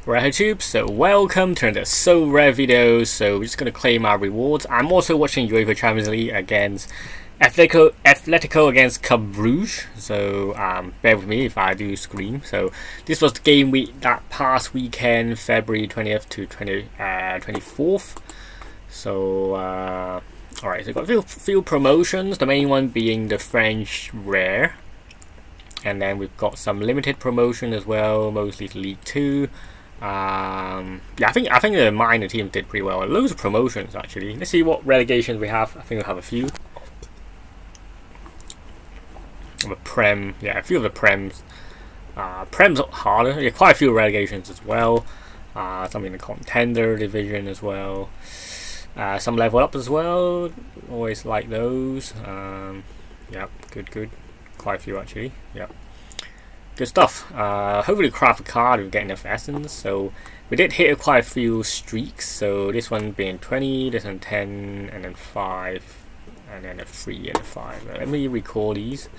Right, YouTube, so welcome to the Sorare video. So we're just going to claim our rewards. I'm also watching UEFA Champions League against Atletico against Club Rouge. So bear with me if I do scream. So this was the game week that past weekend, February 20th to 24th. So alright, so got a few promotions, the main one being the French Rare. And then we've got some limited promotion as well, mostly League 2. Yeah, I think the minor team did pretty well. Loads of promotions actually. Let's see what relegations we have. I think we have a few. A Prem, yeah, a few of the Prems. Prem's harder. Yeah, quite a few relegations as well. Some in the contender division as well. Some level up as well. Always like those. Yeah, good. Quite a few actually. Yeah. Good stuff. Hopefully craft a card with getting enough essence. So we did hit quite a few streaks. So this one being 20, this one 10, and then 5, and then a 3 and a 5. Let me recall these.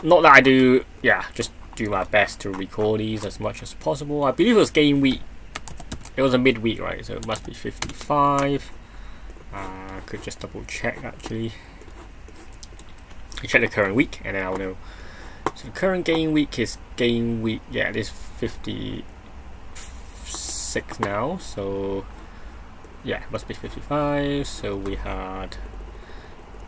Not that I do, yeah, just do my best to record these as much as possible. I believe it was game week. It was a midweek, right? So it must be 55. Could just double check actually. I check the current week and then I'll know. So the current game week is game week, yeah, it is 56 now, so yeah, it must be 55. So we had,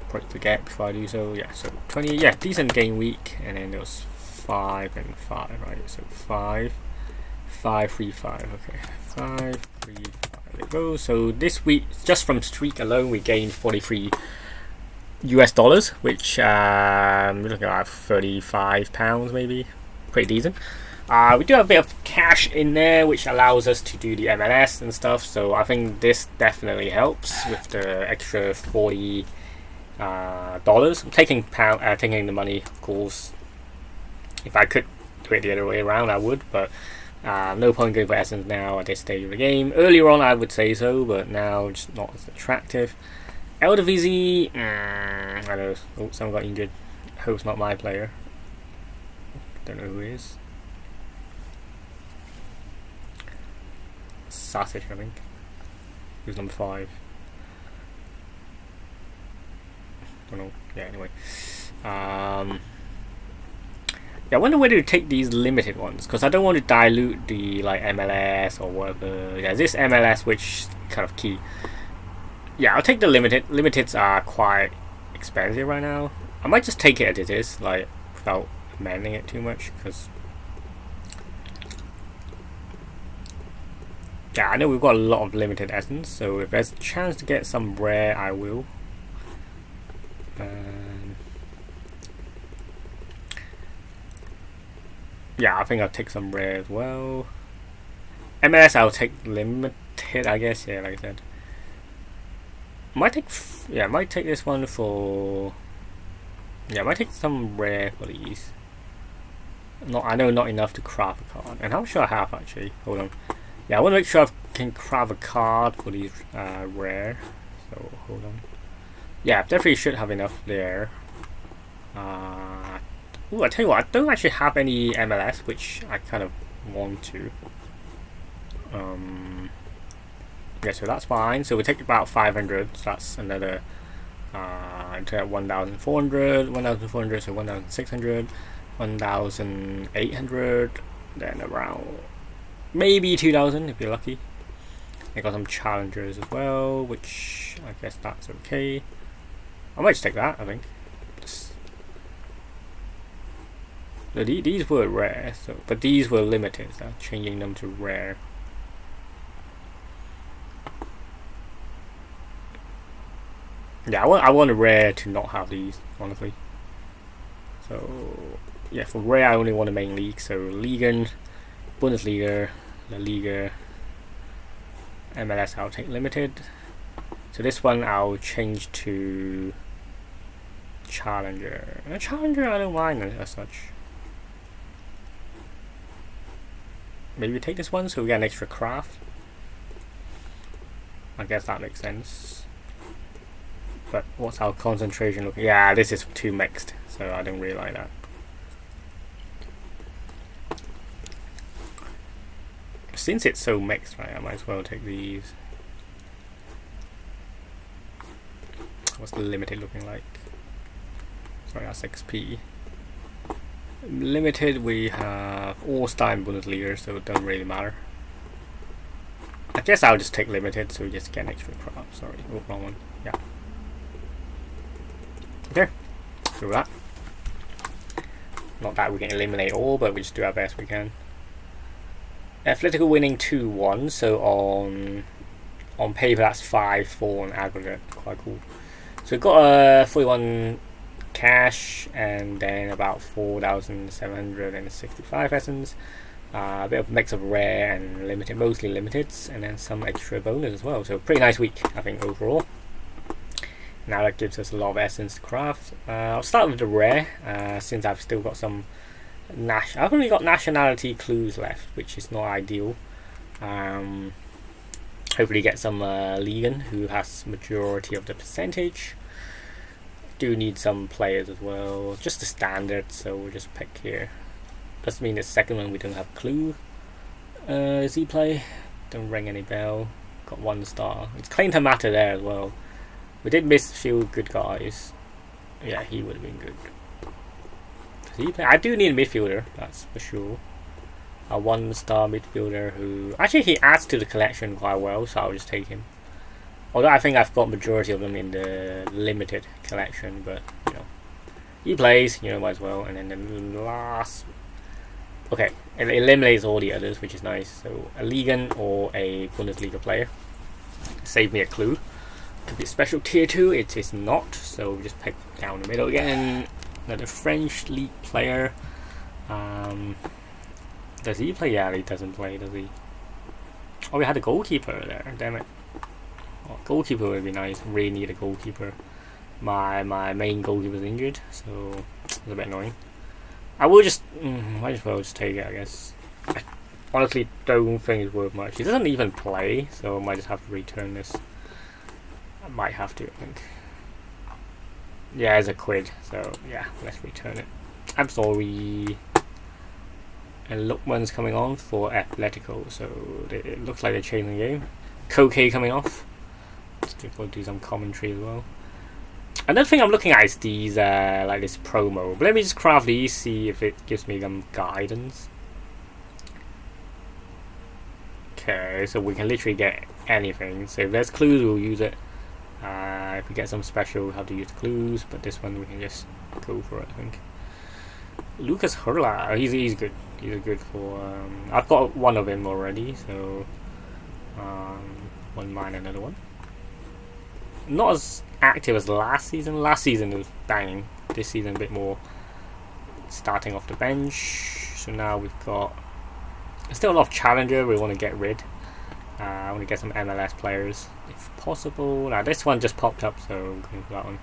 probably forget before I do so, yeah, so 20, yeah, decent game week, and then there was 5 and 5, right? So 5, 5, 3, 5, okay, 5, 3, 5, there we go. So this week, just from streak alone, we gained 43 US dollars, which we're looking at £35 maybe, pretty decent. We do have a bit of cash in there, which allows us to do the MLS and stuff. So I think this definitely helps with the extra $40. I'm taking the money, of course. If I could do it the other way around, I would, but no point going for essence now at this stage of the game. Earlier on, I would say so, but now it's not as attractive. Eredivisie, I don't know. Oh, someone got injured. Hope it's not my player. Don't know who it is. Sausage, I think. Who's number 5? Don't know. Yeah, anyway. Yeah, I wonder whether to take these limited ones, because I don't want to dilute the like MLS or whatever. Yeah, this MLS which kind of key. Yeah, I'll take the limited. Limiteds are quite expensive right now. I might just take it as it is, like, without amending it too much, because yeah, I know we've got a lot of limited essence, so if there's a chance to get some rare, I will. Yeah, I think I'll take some rare as well. MLS, I'll take limited, I guess. Yeah, like I said. Might take this one for. Yeah, I might take some rare for these. I know not enough to craft a card, and how sure I have actually. Hold on. Yeah, I want to make sure I can craft a card for these rare. So hold on. Yeah, definitely should have enough there. Ooh, I tell you what, I don't actually have any MLS, which I kind of want to. Yeah, so that's fine. So we take about 500. So that's another 1,400, 1,400, so 1,600, 1,800, then around maybe 2,000 if you're lucky. I got some challengers as well, which I guess that's okay. I might just take that, I think. So these were rare, but these were limited, so changing them to rare. Yeah, I want a rare to not have these, honestly. So yeah, for rare I only want the main league. So Liga, Bundesliga, La Liga, MLS I'll take limited. So this one I'll change to Challenger. Challenger I don't mind as such. Maybe take this one so we get an extra craft. I guess that makes sense. But what's our concentration look? Yeah, this is too mixed, so I don't really like that. since it's so mixed, right, I might as well take these. What's the limited looking like? Sorry, that's XP. Limited, we have All-Star and Bundesliga, so it doesn't really matter. I guess I'll just take limited, so we just get an extra crop. Sorry, wrong one. Yeah. Okay, do that. Not that we can eliminate all, but we just do our best we can. Atletico winning 2-1, so on paper that's 5-4 in aggregate. Quite cool. So we've got 41 cash and then about 4,765 essence. A bit of mix of rare and limited, mostly limiteds, and then some extra bonus as well. So pretty nice week, I think, overall. Now that gives us a lot of essence to craft. I'll start with the rare, since I've still got some I've only got nationality clues left, which is not ideal. Hopefully get some Ligan, who has majority of the percentage. Do need some players as well, just the standard, so we'll just pick here. Doesn't mean the second one we don't have clue. Does he play? Don't ring any bell. Got 1 star. It's claim to matter there as well. We did miss a few good guys. Yeah, he would have been good. Does he play? I do need a midfielder, that's for sure. A 1 star midfielder who actually he adds to the collection quite well, so I'll just take him. Although I think I've got majority of them in the limited collection, but you know, he plays, you know, might as well. And then the last, okay, it eliminates all the others, which is nice. So a Ligan or a Bundesliga player. Save me a clue. Could be a special tier 2. It is not, so we just pick down the middle again. Another French league player. Does he play? Yeah, he doesn't play, does he? Oh, we had a goalkeeper there. Damn it. Oh, goalkeeper would be nice. Really need a goalkeeper. My main goalkeeper is injured, so it's a bit annoying. I will just might as well just take it, I guess. I honestly don't think it's worth much. He doesn't even play, so I might just have to return this. I might have to, I think. Yeah, it's a quid, so yeah, let's return it. I'm sorry. And Lookman's coming on for Atletico, so it looks like they're changing the game. Koke coming off. Let's do some commentary as well. Another thing I'm looking at is these, like this promo. But let me just craft these, see if it gives me some guidance. Okay, so we can literally get anything. So if there's clues, we'll use it. If we get some special, we'll have to use clues. But this one, we can just go for it, I think. Lucas Hurla, he's good. He's good for. I've got one of him already, so wouldn't mind another one. Not as active as last season. Last season it was banging. This season a bit more starting off the bench. So now we've got still a lot of challenger we want to get rid. I want to get some MLS players if possible. Now this one just popped up, so I'm going for that one.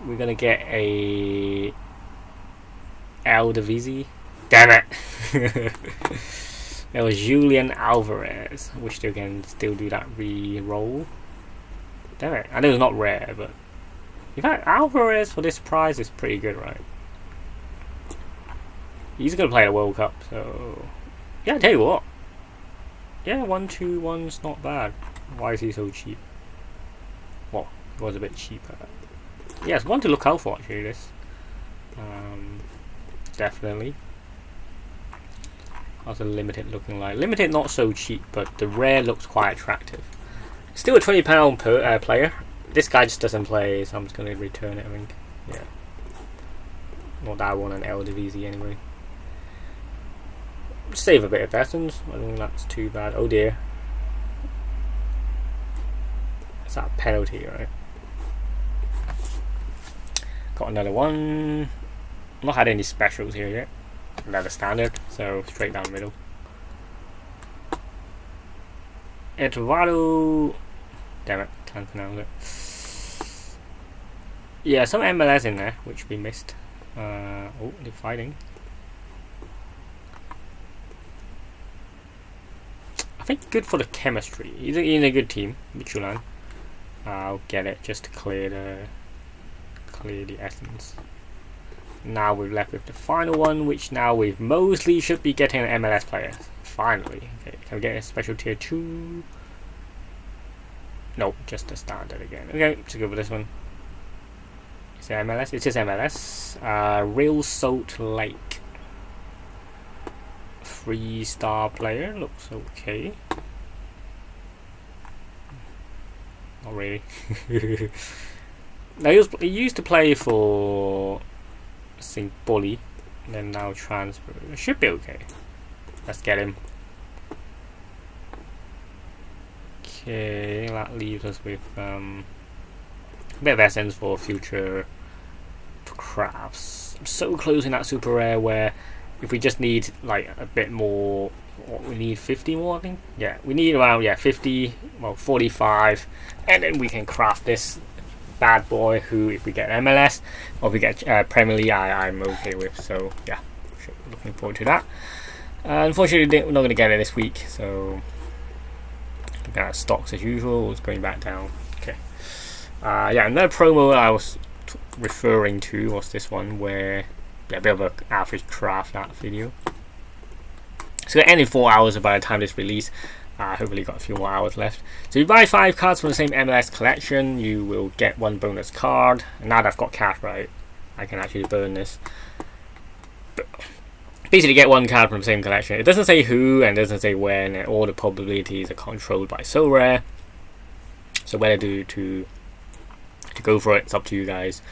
We're gonna get a Eredivisie. Damn it! It was Julian Alvarez. I wish they can still do that re-roll. Damn it! I know it's not rare, but in fact, Alvarez for this price is pretty good, right? He's gonna play the World Cup, so yeah. I tell you what. Yeah, 1-2-1's not bad. Why is he so cheap? Well, it was a bit cheaper. Yeah, it's one to look out for actually. This, definitely. How's the limited looking like? Limited not so cheap, but the rare looks quite attractive. Still a £20 per player. This guy just doesn't play, so I'm just gonna return it. I think. Yeah. Not that I want an Eredivisie anyway. Save a bit of essence. I don't think that's too bad. Oh dear. It's that penalty, right? Got another one. Not had any specials here yet. Another standard, so straight down the middle. Eduardo. Damn it, can't pronounce it. Yeah, some MLS in there, which we missed. Oh, they're fighting. I think good for the chemistry. He's in a good team, Michulan. I'll get it just to clear the essence. Now we're left with the final one, which now we mostly should be getting an MLS player. finally. Okay, can we get a special tier 2? Nope, just a standard again. Okay, let's go with this one. Is it MLS? It is MLS. Real Salt Lake. 3-star player, looks okay. Not really. Now he used to play for, I think, Bully, and then now transfer. It should be okay. Let's get him. Okay, that leaves us with a bit of essence for future crafts. I'm so close in that super rare where if we just need like a bit more, what we need 50 more, I think. Yeah, we need around 50, well 45, and then we can craft this bad boy. Who, if we get MLS or if we get Premier League, I'm okay with. So yeah, looking forward to that. Unfortunately, we're not going to get it this week. So looking at stocks as usual, it's going back down. Okay. Yeah, another promo I was referring to was this one where a bit of an average craft that video. So it ended 4 hours by the time this release. Hopefully got a few more hours left. So you buy 5 cards from the same MLS collection, you will get 1 bonus card. And now that I've got cash, right, I can actually burn this. But basically get 1 card from the same collection. It doesn't say who and doesn't say when, and all the probabilities are controlled by Sorare. So whether to go for it, it's up to you guys.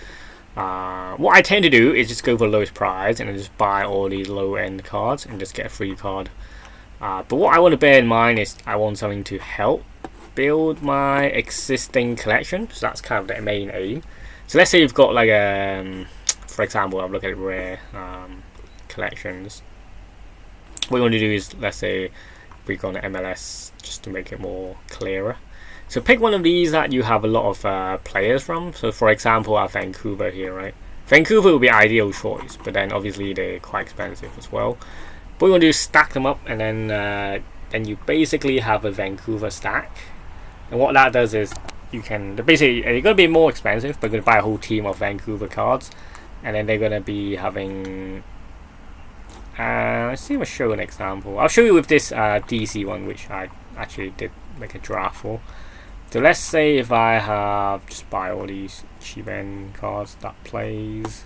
What I tend to do is just go for the lowest price and then just buy all these low end cards and just get a free card. But what I want to bear in mind is I want something to help build my existing collection. So that's kind of the main aim. So let's say you've got like for example, I'll look at rare collections. What we want to do is, let's say we go on the MLS just to make it more clearer. So pick one of these that you have a lot of players from. So for example, I have Vancouver here, right? Vancouver would be ideal choice, but then obviously they're quite expensive as well. What we want to do is stack them up, and then you basically have a Vancouver stack. And what that does is you can basically, they're going to be more expensive, but you're going to buy a whole team of Vancouver cards, and then they're going to be having. Let's see if I show an example. I'll show you with this DC one, which I actually did make a draft for. So let's say if I have just buy all these cheap end cards that plays.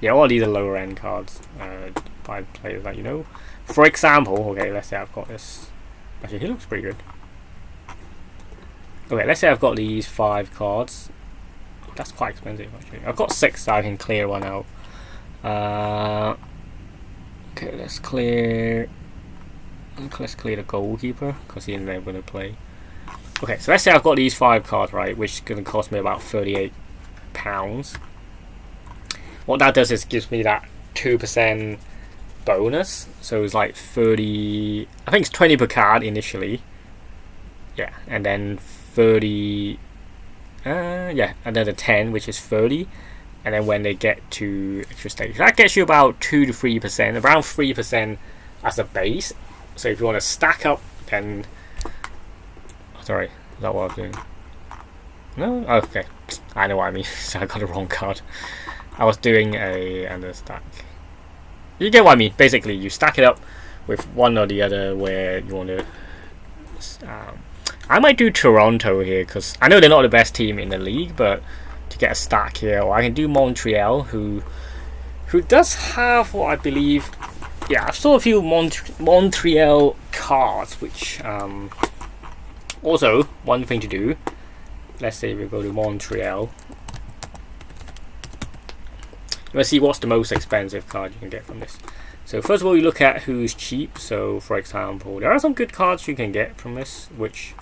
Yeah, all these are lower end cards by players that you know. For example, okay, let's say I've got this. Actually, he looks pretty good. Okay, let's say I've got these 5 cards. That's quite expensive actually. I've got 6, so I can clear one out. Okay, let's clear the goalkeeper because he's never going to play. Okay, so let's say I've got these 5 cards, right, which is going to cost me about £38. What that does is gives me that 2% bonus. So it's like 30. I think it's 20 per card initially. Yeah, and then 30. Yeah, another 10, which is 30. And then when they get to extra stage, that gets you about 2 to 3%, around 3% as a base. So if you want to stack up, then sorry, is that what I'm doing? No, okay, I know what I mean. So I got the wrong card. I was doing a under stack. You get what I mean. Basically, you stack it up with one or the other where you want to. I might do Toronto here because I know they're not the best team in the league, but to get a stack here, or I can do Montreal, who does have what I believe. Yeah, I've saw a few Montreal cards, which also one thing to do. Let's say we go to Montreal. Let's see what's the most expensive card you can get from this. So first of all, you look at who's cheap. So for example, there are some good cards you can get from this, which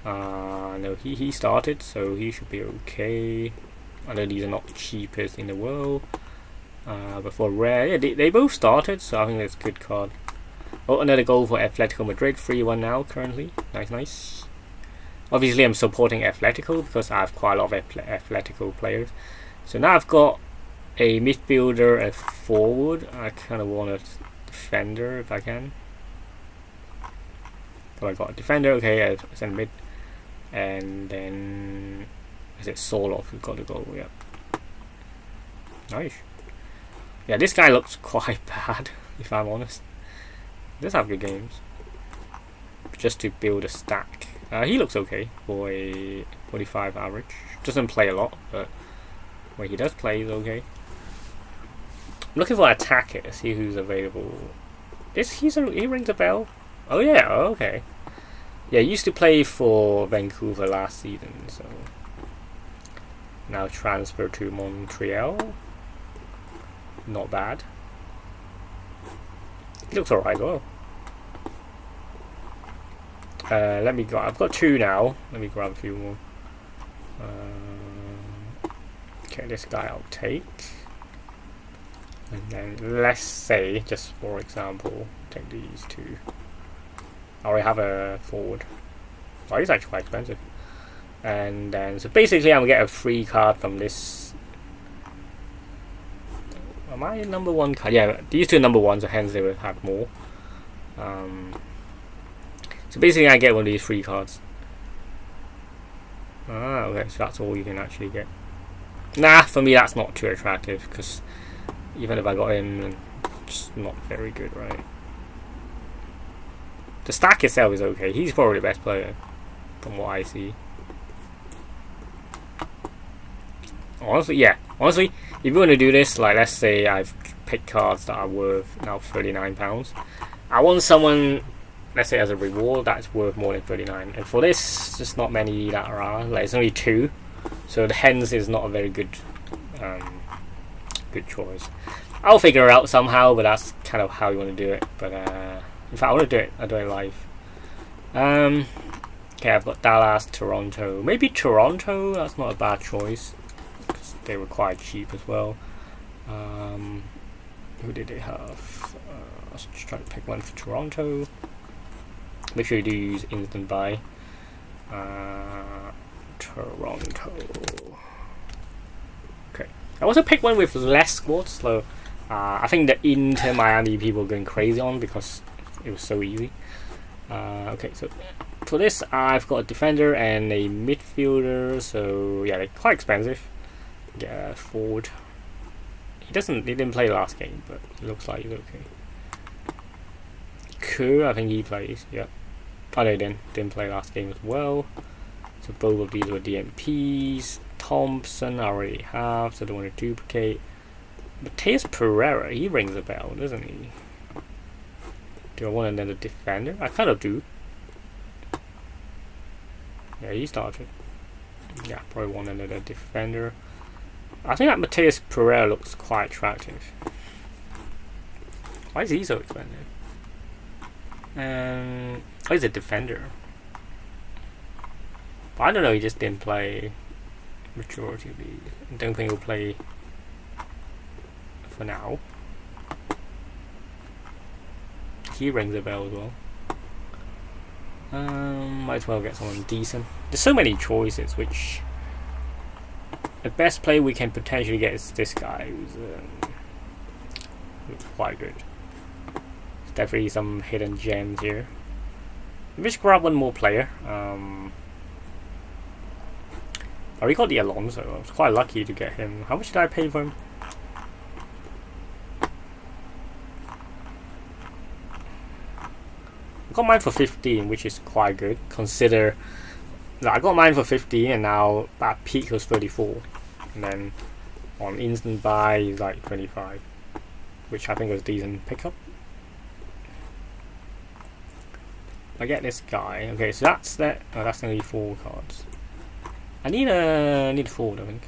no, he started, so he should be okay. I know these are not the cheapest in the world. But for rare, yeah, they both started, so I think that's a good card. Oh, another goal for Atletico Madrid, 3-1 now currently. Nice. Obviously, I'm supporting Atletico because I have quite a lot of Atletico players. So now I've got a midfielder, a forward. I kind of want a defender if I can. So I got a defender, okay, I send mid. And then, is it Soloff who got the goal? Yeah. Nice. Yeah, this guy looks quite bad, if I'm honest. He does have good games. Just to build a stack. He looks okay for a 45 average. Doesn't play a lot, but when he does play, he's okay. I'm looking for an attacker, see who's available. He rings a bell? Oh yeah, okay. Yeah, he used to play for Vancouver last season, so now transfer to Montreal. Not bad. He looks alright as well. Let me go. I've got 2 now. Let me grab a few more. Okay, this guy I'll take. And then let's say, just for example, take these 2. I already have a forward. Oh, he's actually quite expensive. And then, so basically I'm gonna get a free card from this. Am I number 1 card? Yeah, these 2 number 1s, so hence they would have more. So basically I get one of these free cards. Okay, so that's all you can actually get. Nah, for me that's not too attractive, because even if I got him, it's not very good, right? The stack itself is okay. He's probably the best player, from what I see. Honestly, yeah. Honestly, if you want to do this, like let's say I've picked cards that are worth now £39. I want someone, let's say as a reward, that's worth more than 39. And for this, there's not many that are. Like it's only 2, so the hens is not a very good, good choice. I'll figure it out somehow, but that's kind of how you want to do it. But in fact, I want to do it. I'll do it live. Okay, I've got Dallas, Toronto. Maybe Toronto. That's not a bad choice. They were quite cheap as well. Who did they have? Let's just try to pick one for Toronto. Make sure you do use instant buy. Toronto. Okay. I also picked one with less squads. So I think the Inter Miami people are going crazy on because it was so easy. Okay, so for this I've got a defender and a midfielder. So yeah, they're quite expensive. Yeah, forward. He didn't play last game, but it looks like he's okay. Cool, I think he plays. Yep. Oh no, he didn't play last game as well. So both of these were DMPs. Thompson I already have, so I don't want to duplicate. Mateus Pereira, he rings a bell, doesn't he? Do I want another defender? I kind of do. Yeah, he started. Yeah, probably want another defender. I think that Mateus Pereira looks quite attractive. Why is he so expensive? Oh, he's a defender. But I don't know, he just didn't play majority of these. I don't think he'll play for now. He rings a bell as well. Might as well get someone decent. There's so many choices, which the best player we can potentially get is this guy, who's quite good. There's definitely some hidden gems here. Let me just grab one more player. I already got the Alonso. I was quite lucky to get him. How much did I pay for him? I got mine for 15, which is quite good. Consider I got mine for 15, and now that peak was 34, and then on instant buy is like 25, which I think was a decent pickup. I get this guy. Okay, so that's that. Oh, that's only 4 cards. I need a forward, I think.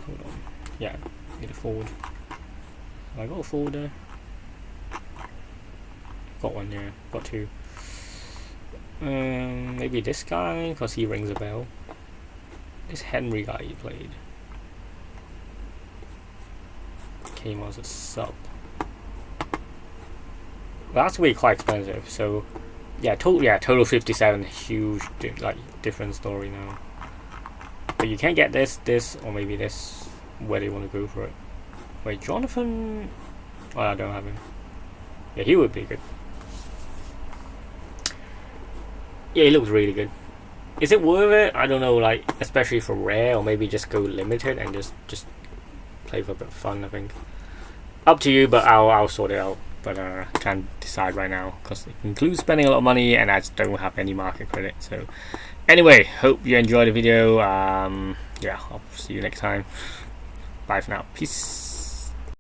Hold on. Yeah, need a forward. Have I got a forward there? Got one, yeah. Got 2. Maybe this guy, because he rings a bell. This Henry guy he played came as a sub. That's really quite expensive. So yeah, total 57. Huge, different story now. But you can get this, or maybe this. Where do you want to go for it? Wait, Jonathan. Oh, I don't have him. Yeah, he would be good. Yeah, he looks really good. Is it worth it? I don't know, like, especially for rare, or maybe just go limited and just play for a bit of fun, I think. up to you, but I'll sort it out. But I can't decide right now because it includes spending a lot of money, and I just don't have any market credit. So anyway, hope you enjoyed the video. Yeah, I'll see you next time. Bye for now. Peace.